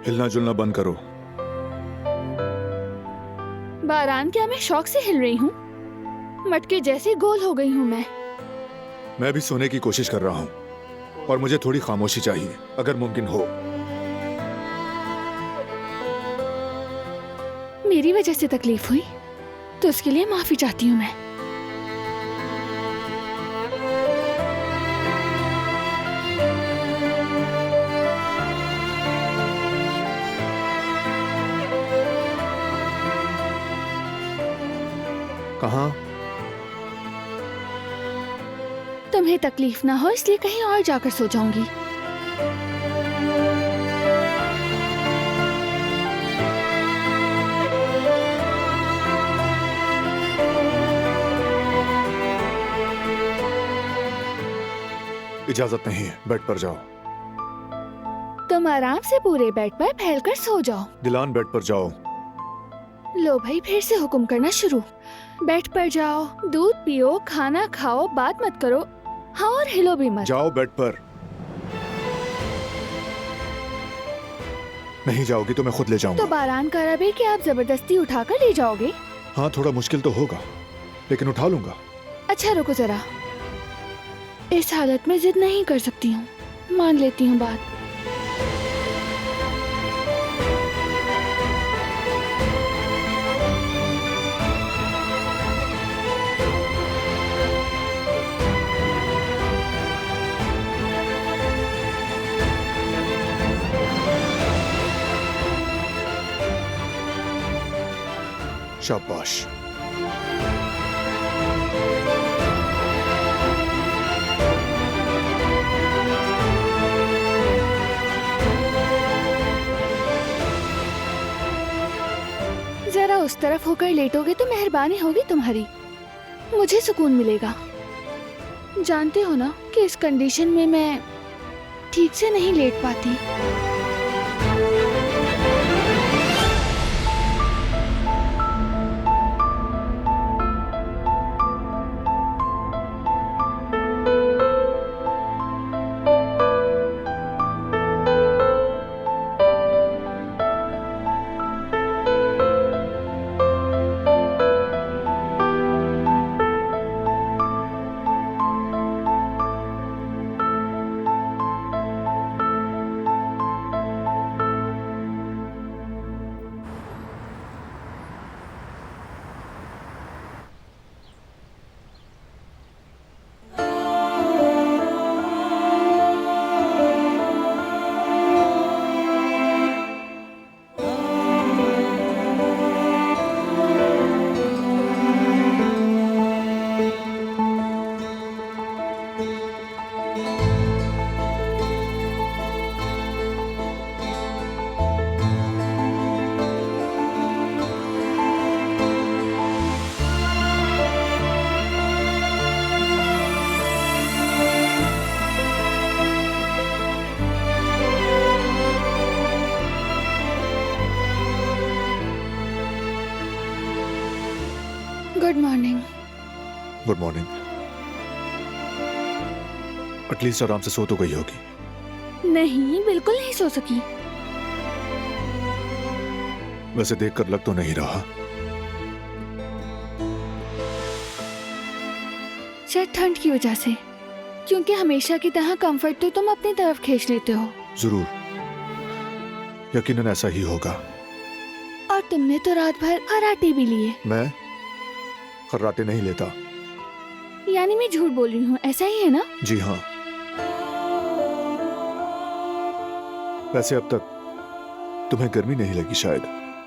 हिलना जुलना बंद करो। बारान, क्या मैं शौक से हिल रही हूँ? मटके जैसी गोल हो गई हूँ मैं भी सोने की कोशिश कर रहा हूँ और मुझे थोड़ी खामोशी चाहिए, अगर मुमकिन हो। मेरी वजह से तकलीफ हुई तो उसके लिए माफी चाहती हूँ मैं। कहाँ? तुम्हें तकलीफ ना हो इसलिए कहीं और जाकर सो जाऊंगी। इजाजत नहीं है, बेड पर जाओ। तुम आराम से पूरे बेड पर फैलकर सो जाओ। दिलान, बेड पर जाओ। लो भाई, फिर से हुक्म करना शुरू। बेड पर जाओ, दूध पियो, खाना खाओ, बात मत करो, हाँ, और हिलो भी मत। जाओ बेड पर। नहीं जाओगी तो मैं खुद ले जाऊंगा। तो बारान का रब है कि आप जबरदस्ती उठाकर ले जाओगे? हाँ, थोड़ा मुश्किल तो होगा, लेकिन उठा लूंगा। अच्छा रुको जरा, इस हालत में जिद नहीं कर सकती हूँ, मान लेती हूँ बात। शाबाश। जरा उस तरफ होकर लेटोगे तो मेहरबानी होगी तुम्हारी, मुझे सुकून मिलेगा। जानते हो ना कि इस कंडीशन में मैं ठीक से नहीं लेट पाती। Good morning. Good morning. At least आराम से सो तो गई होगी। नहीं, बिल्कुल नहीं सो सकी। वैसे देखकर लग तो नहीं रहा। शायद ठंड की वजह से, क्योंकि हमेशा की तरह कंफर्ट तो तुम अपनी तरफ खींच लेते हो। जरूर, यकीनन ऐसा ही होगा। और तुमने तो रात भर खर्राटे भी लिए। मैं खर्राटे नहीं लेता। यानी मैं झूठ बोल रही हूँ, ऐसा ही है ना? जी हाँ। वैसे अब तक तुम्हें गर्मी नहीं लगी शायद,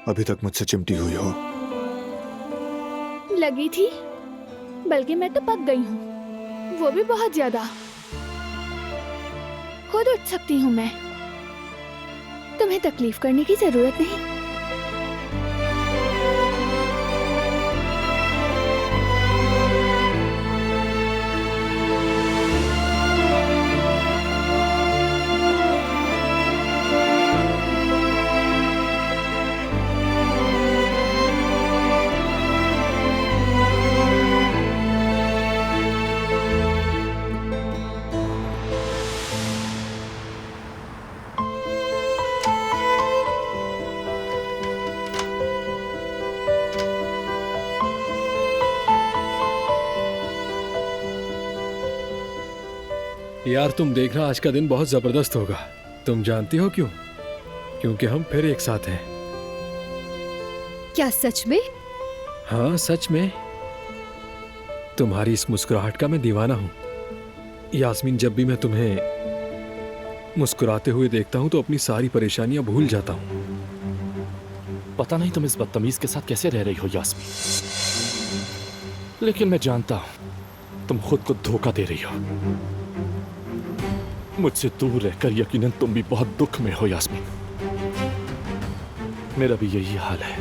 अभी तक मुझसे चिमटी हुई हो। लगी थी, बल्कि मैं तो पक गई हूँ, वो भी बहुत ज्यादा। खुद उठ सकती हूँ मैं, तुम्हें तकलीफ करने की जरूरत नहीं। यार तुम देखना, आज का दिन बहुत जबरदस्त होगा। तुम जानती हो क्यों? क्योंकि हम फिर एक साथ हैं। क्या सच में? हाँ सच में। तुम्हारी इस मुस्कुराहट का मैं दीवाना हूँ यास्मीन। जब भी मैं तुम्हें मुस्कुराते हुए देखता हूँ तो अपनी सारी परेशानियां भूल जाता हूँ। पता नहीं तुम इस बदतमीज के साथ कैसे रह रही हो यास्मीन, लेकिन मैं जानता हूं तुम खुद को धोखा दे रही हो। मुझसे दूर रहकर यकीनन तुम भी बहुत दुख में हो यास्मीन। मेरा भी यही हाल है,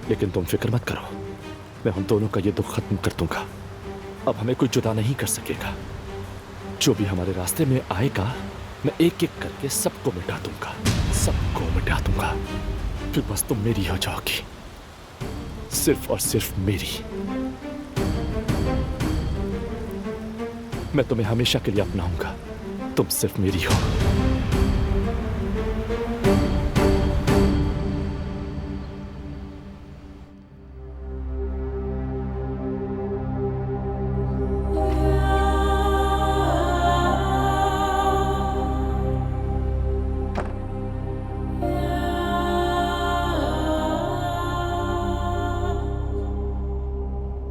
लेकिन तुम फिक्र मत करो, मैं हम दोनों का ये दुख खत्म कर दूंगा। अब हमें कोई जुदा नहीं कर सकेगा। जो भी हमारे रास्ते में आएगा मैं एक एक करके सबको मिटा दूंगा, सबको मिटा दूंगा। फिर बस तुम मेरी हो जाओगी, सिर्फ और सिर्फ मेरी। मैं तुम्हें हमेशा के लिए अपनाऊंगा, तुम सिर्फ मेरी हो।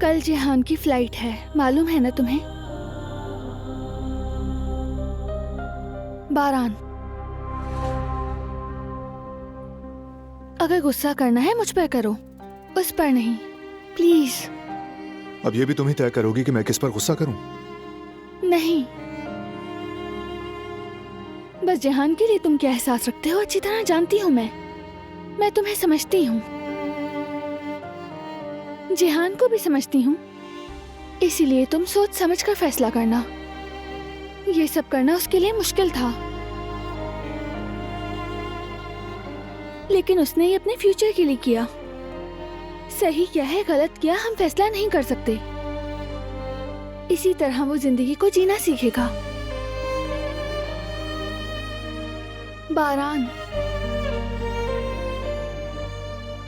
कल जिहान की फ्लाइट है, मालूम है ना तुम्हें? बारान, अगर गुस्सा करना है मुझ पर करो, उस पर नहीं, प्लीज। अब ये भी तुम ही तय करोगी कि मैं किस पर गुस्सा करूं? नहीं, बस जिहान के लिए तुम क्या एहसास रखते हो अच्छी तरह जानती हूँ मैं तुम्हें समझती हूँ, जिहान को भी समझती हूँ। इसीलिए तुम सोच समझ कर फैसला करना। ये सब करना उसके लिए मुश्किल था, लेकिन उसने ये अपने फ्यूचर के लिए किया। सही क्या है गलत क्या हम फैसला नहीं कर सकते। इसी तरह वो जिंदगी को जीना सीखेगा। बारान,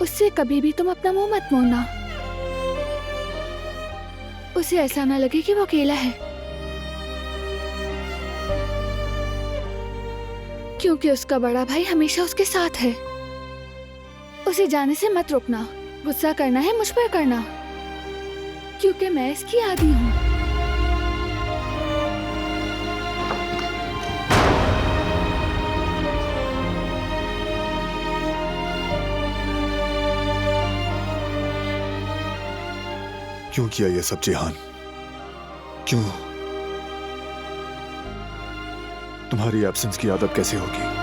उससे कभी भी तुम अपना मुंह मत मोड़ना। उसे ऐसा ना लगे कि वो अकेला है, क्योंकि उसका बड़ा भाई हमेशा उसके साथ है। उसे जाने से मत रोकना। गुस्सा करना है मुझ पर करना, क्योंकि मैं इसकी आदी हूँ। क्यों किया ये सब जिहान? क्यों? तुम्हारी एब्सेंस की आदत कैसे होगी?